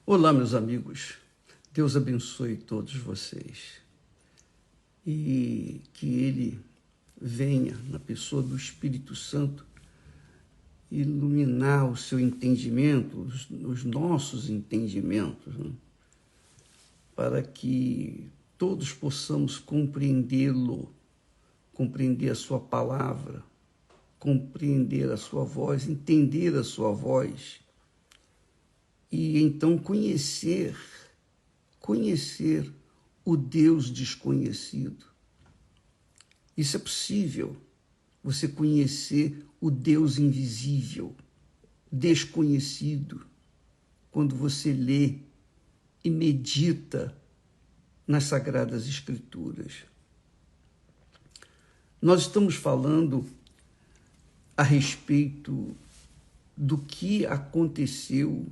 Olá, meus amigos. Deus abençoe todos vocês e que Ele venha, na pessoa do Espírito Santo, iluminar o seu entendimento, os nossos entendimentos, né? Para que todos possamos compreendê-lo, compreender a sua palavra, compreender a sua voz, entender a sua voz e então conhecer o Deus desconhecido. Isso é possível, você conhecer o Deus invisível, desconhecido, quando você lê e medita nas Sagradas Escrituras. Nós estamos falando a respeito do que aconteceu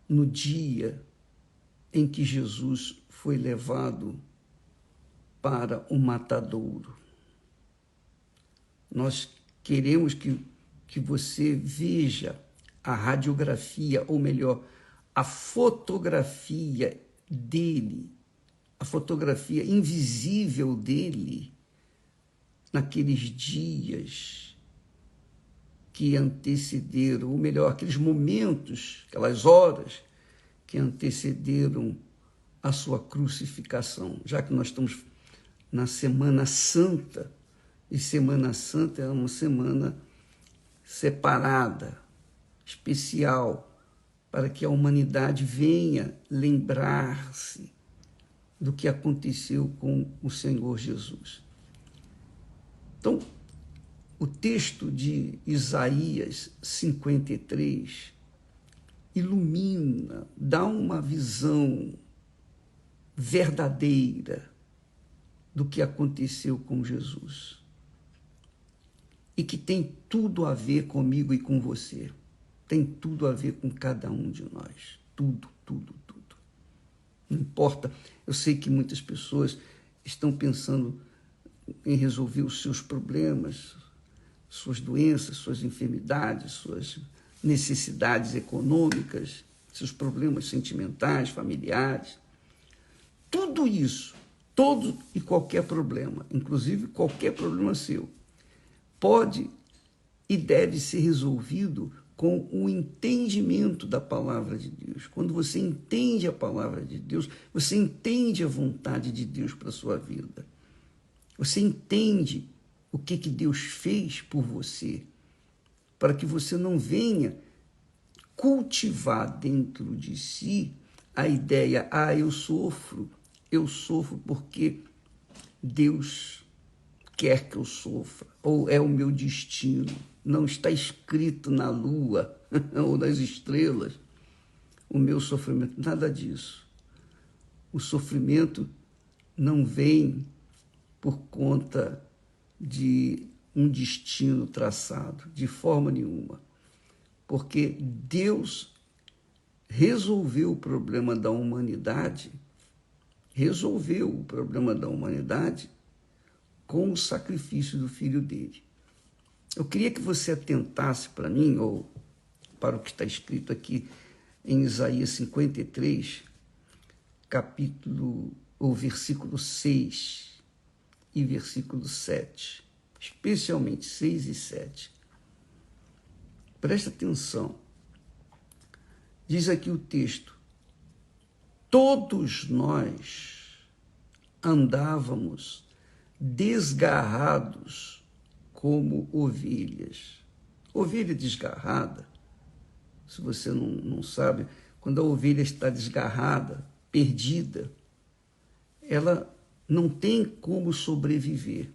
no dia em que Jesus foi levado para o matadouro. Nós queremos que você veja a radiografia, ou melhor, a fotografia dele, a fotografia invisível dele naqueles dias que antecederam, ou melhor, aqueles momentos, aquelas horas que antecederam a sua crucificação, já que nós estamos na Semana Santa, e Semana Santa é uma semana separada, especial, para que a humanidade venha lembrar-se do que aconteceu com o Senhor Jesus. Então, o texto de Isaías 53 ilumina, dá uma visão verdadeira do que aconteceu com Jesus e que tem tudo a ver comigo e com você, tem tudo a ver com cada um de nós, tudo. Não importa, eu sei que muitas pessoas estão pensando em resolver os seus problemas, suas doenças, suas enfermidades, suas necessidades econômicas, seus problemas sentimentais, familiares. Tudo isso, todo e qualquer problema, inclusive qualquer problema seu, pode e deve ser resolvido com o entendimento da palavra de Deus. Quando você entende a palavra de Deus, você entende a vontade de Deus para a sua vida. Você entende o que Deus fez por você, para que você não venha cultivar dentro de si a ideia, eu sofro porque Deus quer que eu sofra, ou é o meu destino, não está escrito na lua ou nas estrelas o meu sofrimento, nada disso. O sofrimento não vem por conta de um destino traçado, de forma nenhuma, porque Deus resolveu o problema da humanidade, com o sacrifício do Filho dele. Eu queria que você atentasse para mim, ou para o que está escrito aqui em Isaías 53, versículo 6 e versículo 7, especialmente 6 e 7. Presta atenção. Diz aqui o texto: todos nós andávamos desgarrados como ovelhas. Ovelha desgarrada, se você não sabe, quando a ovelha está desgarrada, perdida, ela não tem como sobreviver,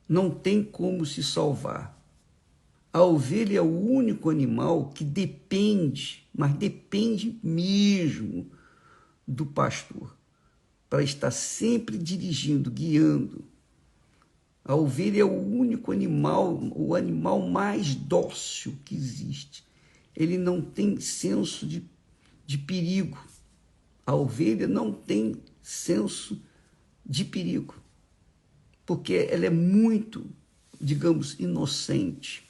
não tem como se salvar. A ovelha é o único animal que depende, mas depende mesmo do pastor, para estar sempre dirigindo, guiando. A ovelha é o único animal, o animal mais dócil que existe. Ele não tem senso de perigo. A ovelha não tem senso de perigo, porque ela é muito, digamos, inocente.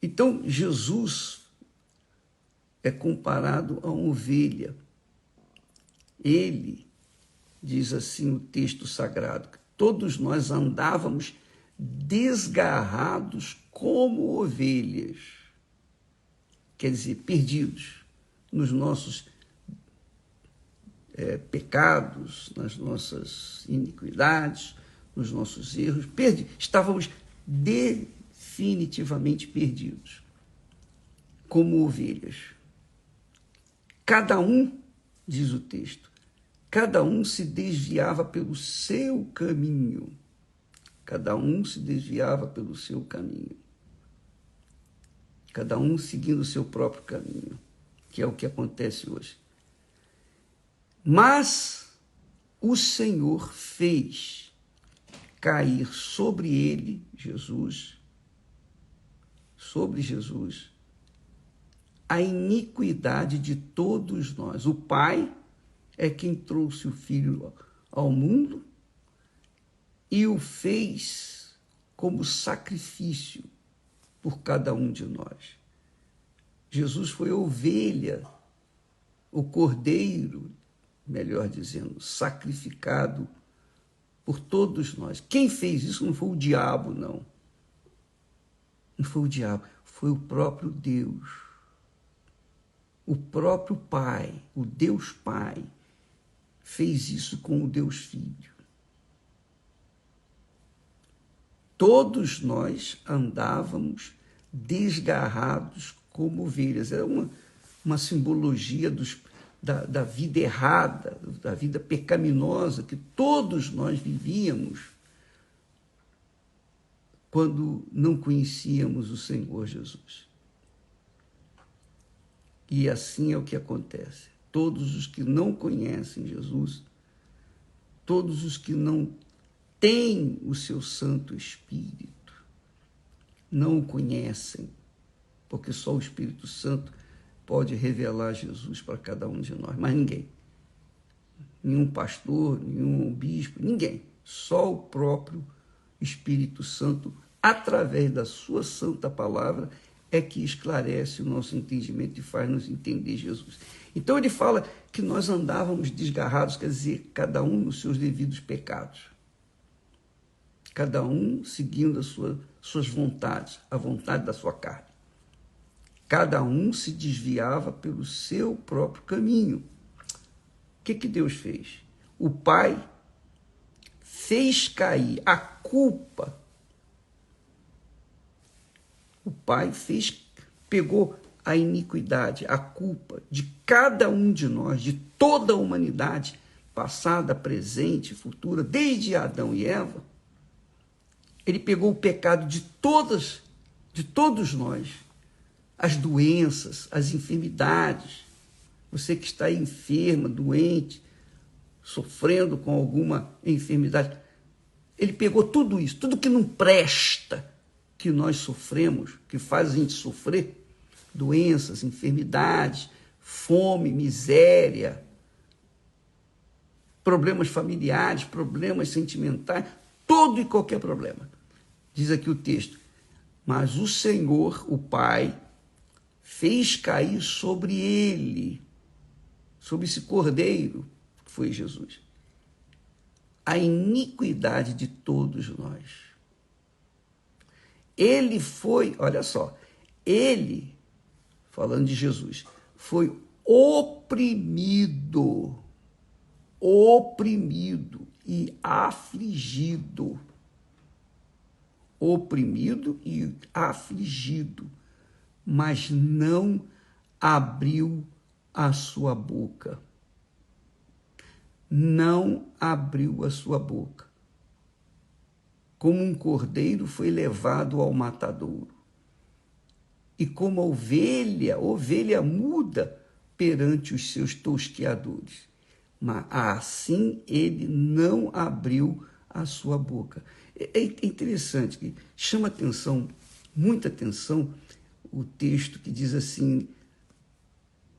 Então, Jesus é comparado a uma ovelha. Ele, diz assim o texto sagrado, que todos nós andávamos desgarrados como ovelhas, quer dizer, perdidos nos nossos pecados, nas nossas iniquidades, nos nossos erros, estávamos definitivamente perdidos, como ovelhas. Cada um, diz o texto, cada um se desviava pelo seu caminho. Cada um se desviava pelo seu caminho. Cada um seguindo o seu próprio caminho, que é o que acontece hoje. Mas o Senhor fez cair sobre ele, sobre Jesus, a iniquidade de todos nós. O Pai é quem trouxe o Filho ao mundo e o fez como sacrifício por cada um de nós. Jesus foi a ovelha, o cordeiro, melhor dizendo, sacrificado por todos nós. Quem fez isso não foi o diabo, não. Não foi o diabo, foi o próprio Deus. O próprio Pai, o Deus Pai, fez isso com o Deus Filho. Todos nós andávamos desgarrados como ovelhas. Era uma simbologia da vida errada, da vida pecaminosa que todos nós vivíamos quando não conhecíamos o Senhor Jesus. E assim é o que acontece. Todos os que não conhecem Jesus, todos os que não têm o seu Santo Espírito, não o conhecem, porque só o Espírito Santo pode revelar Jesus para cada um de nós, mas ninguém. Nenhum pastor, nenhum bispo, ninguém. Só o próprio Espírito Santo, através da sua santa palavra, é que esclarece o nosso entendimento e faz-nos entender Jesus. Então ele fala que nós andávamos desgarrados, quer dizer, cada um nos seus devidos pecados. Cada um seguindo as suas vontades, a vontade da sua carne. Cada um se desviava pelo seu próprio caminho. O que Deus fez? O Pai fez cair a culpa. O Pai pegou a iniquidade, a culpa de cada um de nós, de toda a humanidade, passada, presente, futura, desde Adão e Eva. Ele pegou o pecado de todos nós, as doenças, as enfermidades. Você que está enferma, doente, sofrendo com alguma enfermidade. Ele pegou tudo isso, tudo que não presta, que nós sofremos, que faz a gente sofrer, doenças, enfermidades, fome, miséria, problemas familiares, problemas sentimentais, todo e qualquer problema. Diz aqui o texto, mas o Senhor, o Pai, fez cair sobre ele, sobre esse cordeiro, que foi Jesus, a iniquidade de todos nós. Ele foi, olha só, ele, falando de Jesus, foi oprimido e afligido. Oprimido e afligido, mas não abriu a sua boca. Não abriu a sua boca. Como um cordeiro foi levado ao matadouro. E como a ovelha muda perante os seus tosqueadores. Mas assim ele não abriu a sua boca. É interessante, que chama atenção, muita atenção, o texto que diz assim,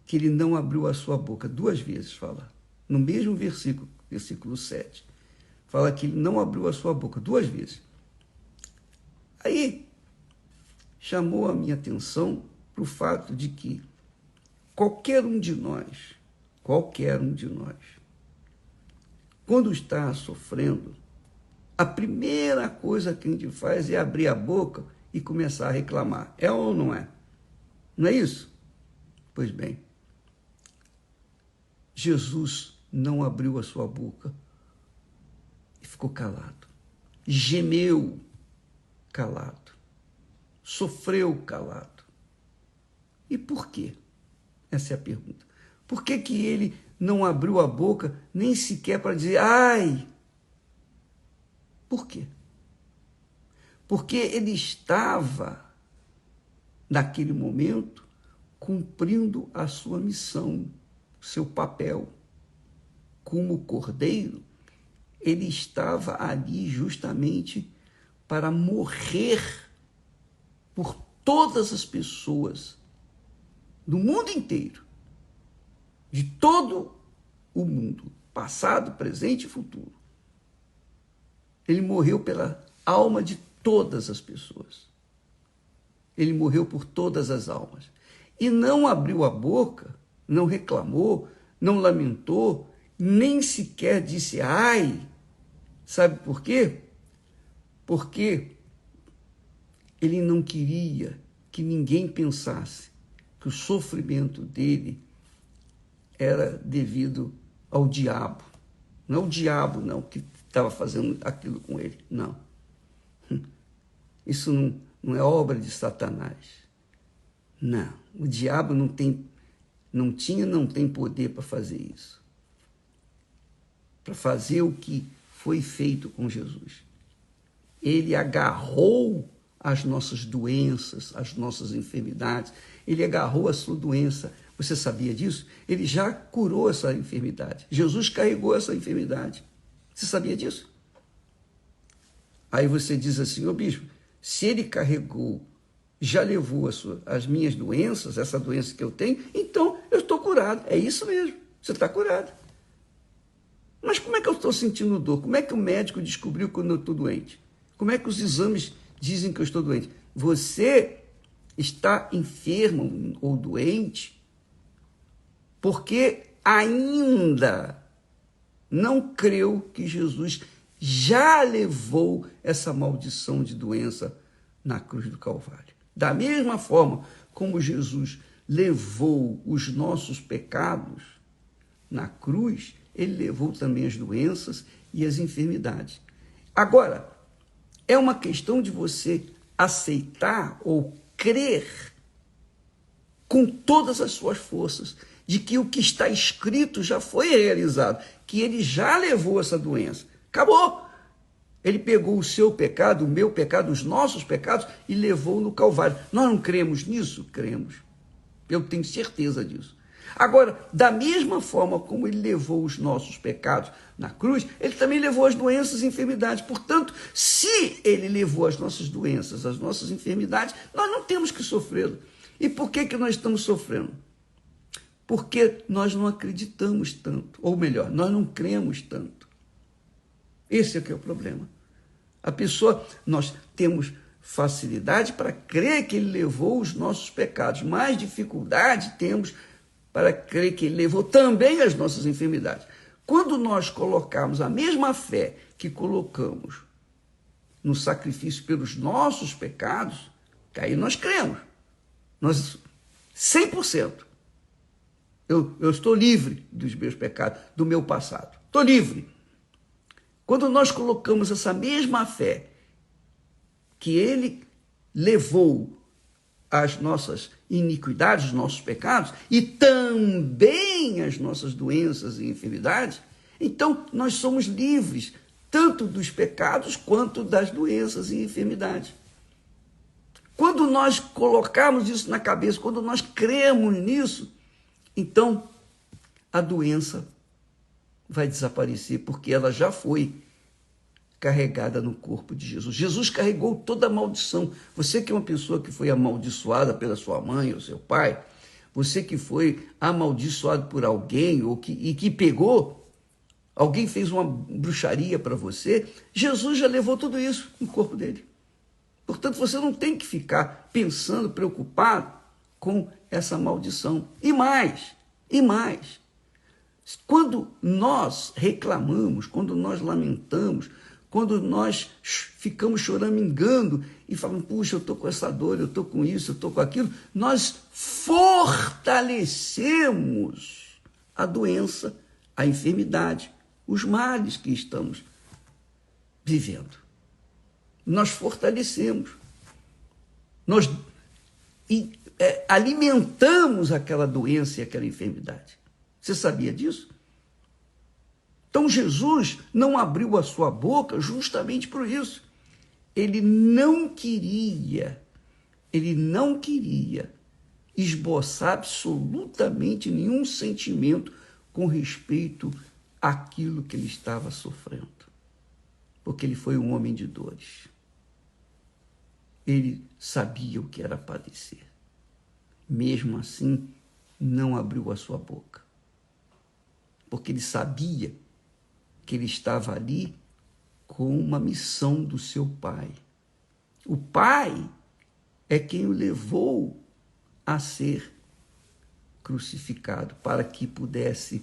que ele não abriu a sua boca. 2 vezes fala, no mesmo versículo, versículo 7. Fala que ele não abriu a sua boca, 2 vezes. Aí, chamou a minha atenção para o fato de que qualquer um de nós, quando está sofrendo, a primeira coisa que a gente faz é abrir a boca e começar a reclamar. É ou não é? Não é isso? Pois bem, Jesus não abriu a sua boca e ficou calado. Gemeu calado. Sofreu calado. E por quê? Essa é a pergunta. Por que que ele não abriu a boca nem sequer para dizer ai? Por quê? Porque ele estava, naquele momento, cumprindo a sua missão, seu papel. Como cordeiro, ele estava ali justamente para morrer por todas as pessoas do mundo inteiro, de todo o mundo, passado, presente e futuro. Ele morreu pela alma de todas as pessoas. Ele morreu por todas as almas. E não abriu a boca, não reclamou, não lamentou, nem sequer disse ai. Sabe por quê? Porque ele não queria que ninguém pensasse que o sofrimento dele era devido ao diabo. Não é o diabo, não, que estava fazendo aquilo com ele. Não. Isso não é obra de Satanás. Não. O diabo não tem poder para fazer isso. Para fazer o que foi feito com Jesus. Ele agarrou as nossas doenças, as nossas enfermidades. Ele agarrou a sua doença. Você sabia disso? Ele já curou essa enfermidade. Jesus carregou essa enfermidade. Você sabia disso? Aí você diz assim, ô bispo, se ele carregou, já levou as minhas doenças, essa doença que eu tenho, então eu estou curado. É isso mesmo, você está curado. Mas como é que eu estou sentindo dor? Como é que o médico descobriu quando eu estou doente? Como é que os exames dizem que eu estou doente? Você está enfermo ou doente porque ainda não creu que Jesus já levou essa maldição de doença na cruz do Calvário. Da mesma forma como Jesus levou os nossos pecados na cruz, ele levou também as doenças e as enfermidades. Agora, é uma questão de você aceitar ou crer com todas as suas forças de que o que está escrito já foi realizado, que ele já levou essa doença. Acabou. Ele pegou o seu pecado, o meu pecado, os nossos pecados e levou no Calvário. Nós não cremos nisso? Cremos. Eu tenho certeza disso. Agora, da mesma forma como ele levou os nossos pecados na cruz, ele também levou as doenças e enfermidades. Portanto, se ele levou as nossas doenças, as nossas enfermidades, nós não temos que sofrê-lo. E por que nós estamos sofrendo? Porque nós não acreditamos tanto. Ou melhor, nós não cremos tanto. Esse é que é o problema. Nós temos facilidade para crer que ele levou os nossos pecados, mais dificuldade temos para crer que ele levou também as nossas enfermidades. Quando nós colocarmos a mesma fé que colocamos no sacrifício pelos nossos pecados, que aí nós cremos. Nós, 100%. Eu estou livre dos meus pecados, do meu passado. Estou livre. Quando nós colocamos essa mesma fé que ele levou as nossas iniquidades, os nossos pecados e também as nossas doenças e enfermidades, então nós somos livres tanto dos pecados quanto das doenças e enfermidades. Quando nós colocarmos isso na cabeça, quando nós cremos nisso, então a doença vai desaparecer, porque ela já foi carregada no corpo de Jesus. Jesus carregou toda a maldição. Você que é uma pessoa que foi amaldiçoada pela sua mãe ou seu pai, você que foi amaldiçoado por alguém e que pegou, alguém fez uma bruxaria para você, Jesus já levou tudo isso no corpo dele. Portanto, você não tem que ficar pensando, preocupado com essa maldição. E mais, quando nós reclamamos, quando nós lamentamos, quando nós ficamos choramingando e falamos, puxa, eu estou com essa dor, eu estou com isso, eu estou com aquilo, nós fortalecemos a doença, a enfermidade, os males que estamos vivendo. Nós fortalecemos, nós alimentamos aquela doença e aquela enfermidade. Você sabia disso? Então Jesus não abriu a sua boca justamente por isso. Ele não queria esboçar absolutamente nenhum sentimento com respeito àquilo que ele estava sofrendo. Porque ele foi um homem de dores. Ele sabia o que era padecer. Mesmo assim, não abriu a sua boca. Porque ele sabia que ele estava ali com uma missão do seu pai. O pai é quem o levou a ser crucificado, para que pudesse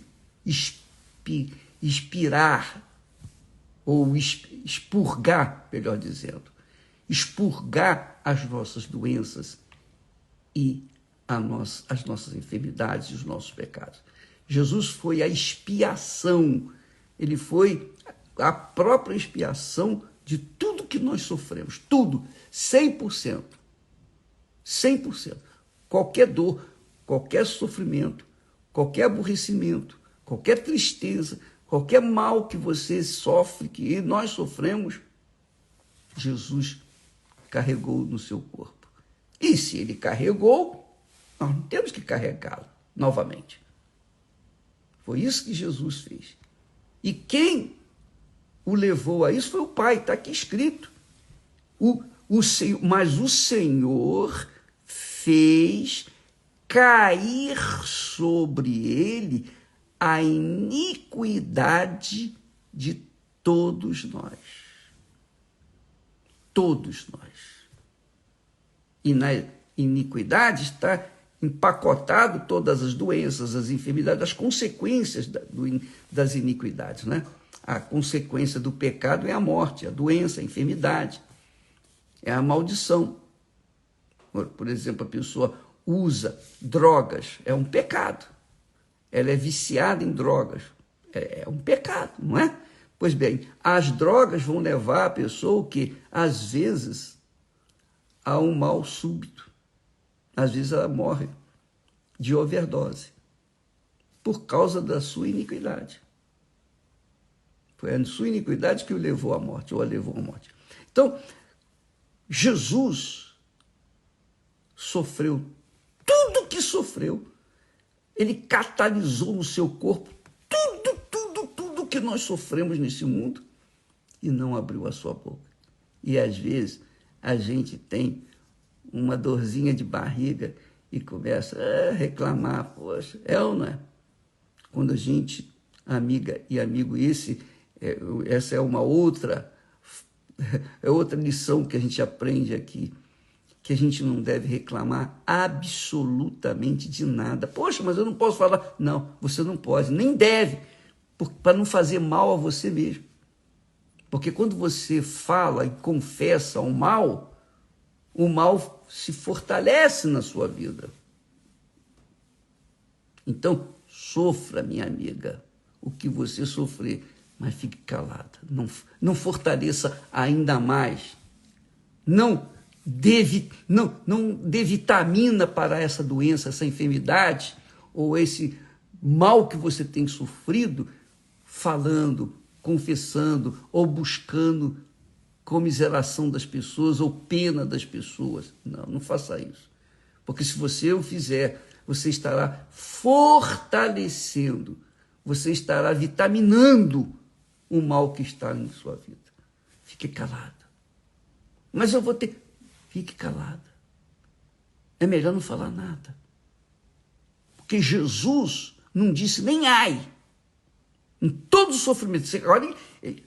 expirar, ou expurgar, melhor dizendo, expurgar as nossas doenças e as nossas enfermidades e os nossos pecados. Jesus foi a expiação, ele foi a própria expiação de tudo que nós sofremos, tudo, 100%. 100%. Qualquer dor, qualquer sofrimento, qualquer aborrecimento, qualquer tristeza, qualquer mal que você sofre, que nós sofremos, Jesus carregou no seu corpo. E se ele carregou, nós não temos que carregá-lo novamente. Foi isso que Jesus fez. E quem o levou a isso foi o Pai, está aqui escrito. Mas o Senhor fez cair sobre ele a iniquidade de todos nós. Todos nós. E na iniquidade está empacotado todas as doenças, as enfermidades, as consequências das iniquidades, né? A consequência do pecado é a morte, a doença, a enfermidade, é a maldição. Por exemplo, a pessoa usa drogas, é um pecado. Ela é viciada em drogas, é um pecado, não é? Pois bem, as drogas vão levar a pessoa que, às vezes, a um mal súbito. Às vezes ela morre de overdose por causa da sua iniquidade. Foi a sua iniquidade que o levou à morte, ou a levou à morte. Então, Jesus sofreu tudo o que sofreu. Ele catalisou no seu corpo tudo que nós sofremos nesse mundo e não abriu a sua boca. E às vezes a gente tem uma dorzinha de barriga e começa a reclamar, poxa, é ou não é? Quando a gente, amiga e amigo, essa é uma outra lição que a gente aprende aqui, que a gente não deve reclamar absolutamente de nada. Poxa, mas eu não posso falar. Não, você não pode, nem deve, para não fazer mal a você mesmo. Porque quando você fala e confessa o mal se fortalece na sua vida. Então, sofra, minha amiga, o que você sofrer, mas fique calada. Não fortaleça ainda mais. Não dê vitamina para essa doença, essa enfermidade, ou esse mal que você tem sofrido, falando, confessando, ou buscando comiseração das pessoas ou pena das pessoas. Não faça isso. Porque se você o fizer, você estará fortalecendo, você estará vitaminando o mal que está na sua vida. Fique calada. Mas eu vou ter... Fique calada. É melhor não falar nada. Porque Jesus não disse nem ai. Em todo o sofrimento.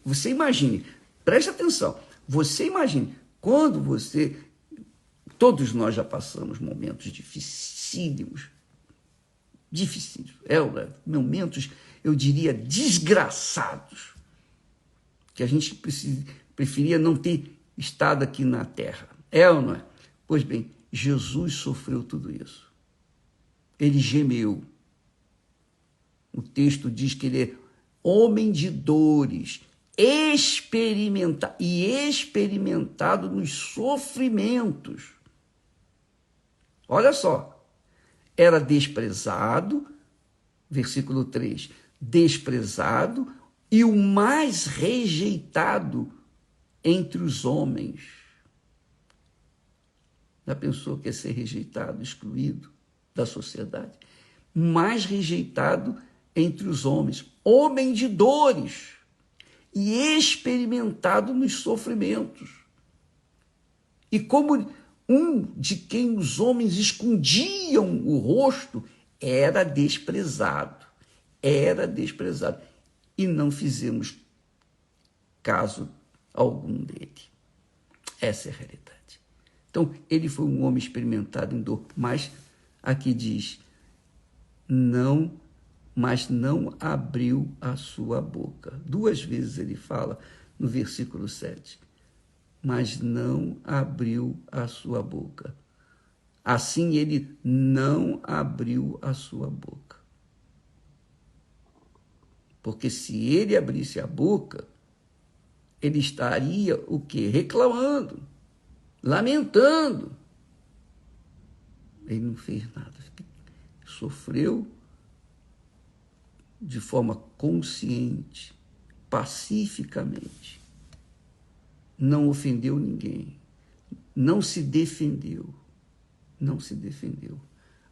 Você imagine, preste atenção. Você imagine, quando você Todos nós já passamos momentos dificílimos, momentos, eu diria, desgraçados, que a gente preferia não ter estado aqui na terra. É ou não é? Pois bem, Jesus sofreu tudo isso. Ele gemeu. O texto diz que ele é homem de dores, experimentado nos sofrimentos. Olha só, era desprezado, versículo 3, desprezado e o mais rejeitado entre os homens. Já pensou que é ser rejeitado, excluído da sociedade? Mais rejeitado entre os homens, homem de dores e experimentado nos sofrimentos. E como um de quem os homens escondiam o rosto, era desprezado. E não fizemos caso algum dele. Essa é a realidade. Então, ele foi um homem experimentado em dor, mas aqui diz, mas não abriu a sua boca. 2 vezes ele fala no versículo 7, mas não abriu a sua boca. Assim ele não abriu a sua boca. Porque se ele abrisse a boca, ele estaria o quê? Reclamando, lamentando. Ele não fez nada. Sofreu de forma consciente, pacificamente. Não ofendeu ninguém. Não se defendeu.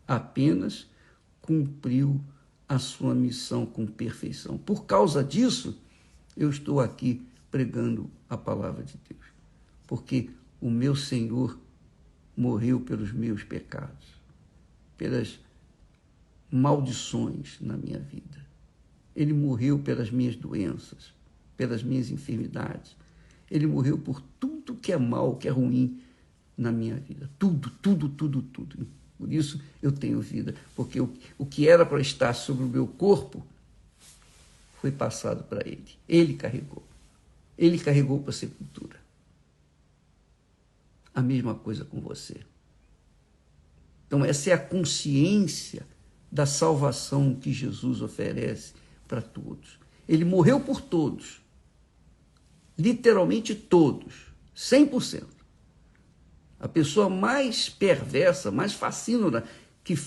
Apenas cumpriu a sua missão com perfeição. Por causa disso, eu estou aqui pregando a palavra de Deus. Porque o meu Senhor morreu pelos meus pecados, pelas maldições na minha vida. Ele morreu pelas minhas doenças, pelas minhas enfermidades. Ele morreu por tudo que é mal, que é ruim na minha vida. Tudo. Por isso eu tenho vida, porque o que era para estar sobre o meu corpo foi passado para ele. Ele carregou. Ele carregou para a sepultura. A mesma coisa com você. Então, essa é a consciência da salvação que Jesus oferece para todos. Ele morreu por todos. Literalmente todos. 100%. A pessoa mais perversa, mais fascínora que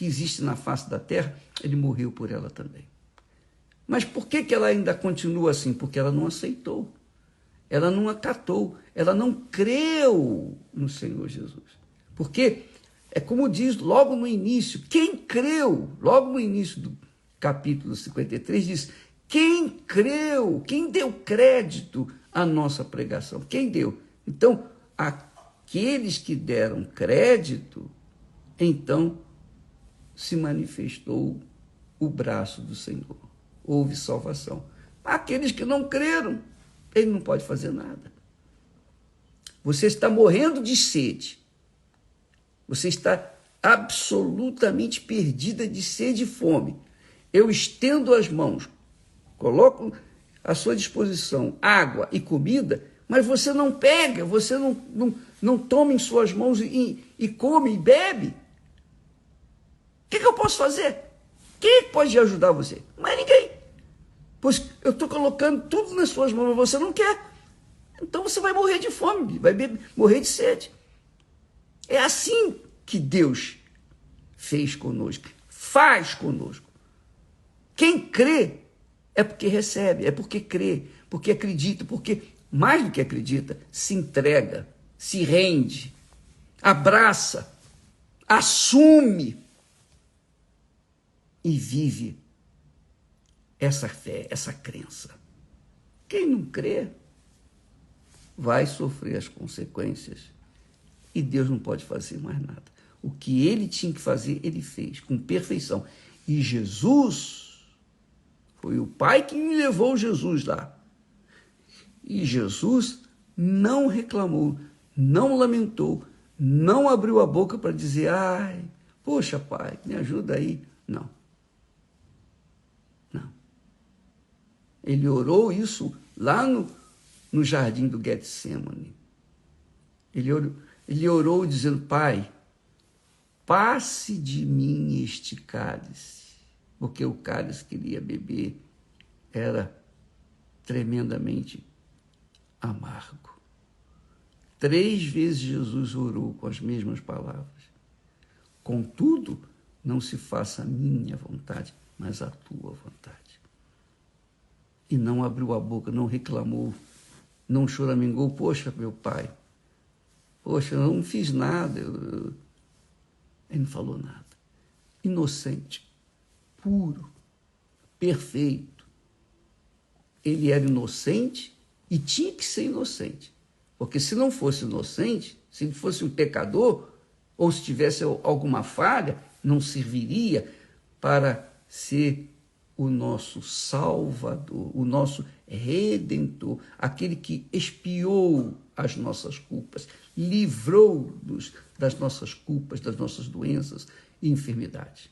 existe na face da terra, ele morreu por ela também. Mas por que ela ainda continua assim? Porque ela não aceitou. Ela não acatou. Ela não creu no Senhor Jesus. Porque, é como diz logo no início, quem creu, logo no início do capítulo 53, diz, quem creu, quem deu crédito à nossa pregação? Quem deu? Então, aqueles que deram crédito, então se manifestou o braço do Senhor. Houve salvação. Aqueles que não creram, ele não pode fazer nada. Você está morrendo de sede. Você está absolutamente perdida de sede e fome. Eu estendo as mãos, coloco à sua disposição água e comida, mas você não pega, você não toma em suas mãos e come e bebe. O que eu posso fazer? Quem pode ajudar você? Mas ninguém. Pois eu estou colocando tudo nas suas mãos, mas você não quer. Então você vai morrer de fome, vai morrer de sede. É assim que Deus fez conosco, faz conosco. Quem crê é porque recebe, é porque crê, porque acredita, porque mais do que acredita, se entrega, se rende, abraça, assume e vive essa fé, essa crença. Quem não crê vai sofrer as consequências e Deus não pode fazer mais nada. O que ele tinha que fazer, ele fez com perfeição. E Jesus, foi o Pai que me levou Jesus lá. E Jesus não reclamou, não lamentou, não abriu a boca para dizer, ai, poxa, pai, me ajuda aí. Não. Não. Ele orou isso lá no jardim do Getsemane. Ele orou dizendo, pai, passe de mim este cálice, porque o cálice que ele ia beber era tremendamente amargo. 3 vezes Jesus orou com as mesmas palavras. Contudo, não se faça a minha vontade, mas a tua vontade. E não abriu a boca, não reclamou, não choramingou, poxa, meu pai, poxa, eu não fiz nada. Ele não falou nada. Inocente, puro, perfeito. Ele era inocente e tinha que ser inocente. Porque se não fosse inocente, se ele fosse um pecador, ou se tivesse alguma falha, não serviria para ser o nosso Salvador, o nosso Redentor, aquele que expiou as nossas culpas, livrou-nos das nossas culpas, das nossas doenças e enfermidades.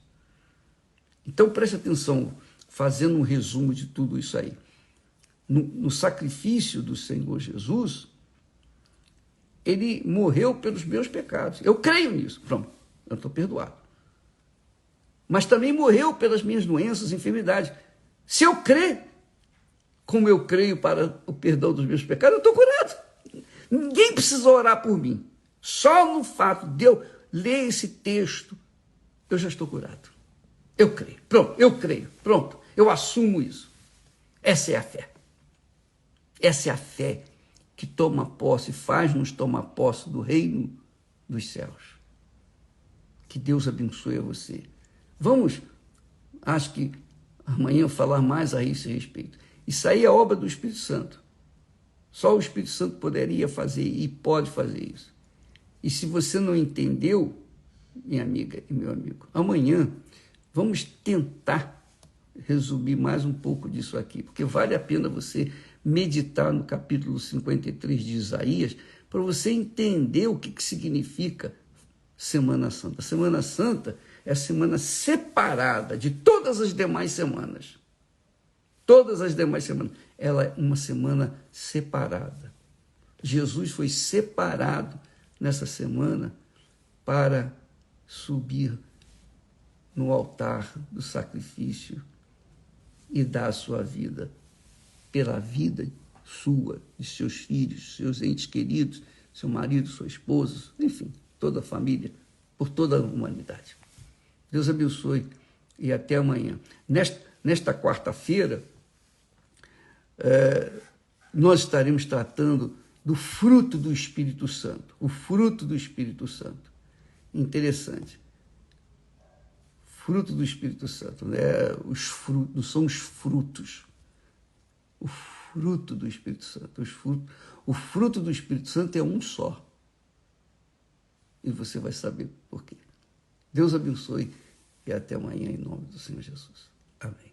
Então, preste atenção, fazendo um resumo de tudo isso aí. No sacrifício do Senhor Jesus, ele morreu pelos meus pecados. Eu creio nisso. Pronto, eu estou perdoado. Mas também morreu pelas minhas doenças e enfermidades. Se eu crer, como eu creio para o perdão dos meus pecados, eu estou curado. Ninguém precisa orar por mim. Só no fato de eu ler esse texto, eu já estou curado. Eu creio. Pronto, eu creio. Pronto, eu assumo isso. Essa é a fé. Essa é a fé que toma posse, faz-nos tomar posse do reino dos céus. Que Deus abençoe a você. Vamos, acho que amanhã falar mais a esse respeito. Isso aí é obra do Espírito Santo. Só o Espírito Santo poderia fazer e pode fazer isso. E se você não entendeu, minha amiga e meu amigo, amanhã vamos tentar resumir mais um pouco disso aqui, porque vale a pena você meditar no capítulo 53 de Isaías para você entender o que significa Semana Santa. Semana Santa é a semana separada de todas as demais semanas. Todas as demais semanas. Ela é uma semana separada. Jesus foi separado nessa semana para subir no altar do sacrifício e dar a sua vida pela vida sua, de seus filhos, seus entes queridos, seu marido, sua esposa, enfim, toda a família, por toda a humanidade. Deus abençoe e até amanhã. Nesta quarta-feira, nós estaremos tratando do fruto do Espírito Santo. O fruto do Espírito Santo. Interessante. Fruto do Espírito Santo, né? Os frutos, não são os frutos. O fruto do Espírito Santo. O fruto do Espírito Santo é um só. E você vai saber por quê. Deus abençoe e até amanhã em nome do Senhor Jesus. Amém.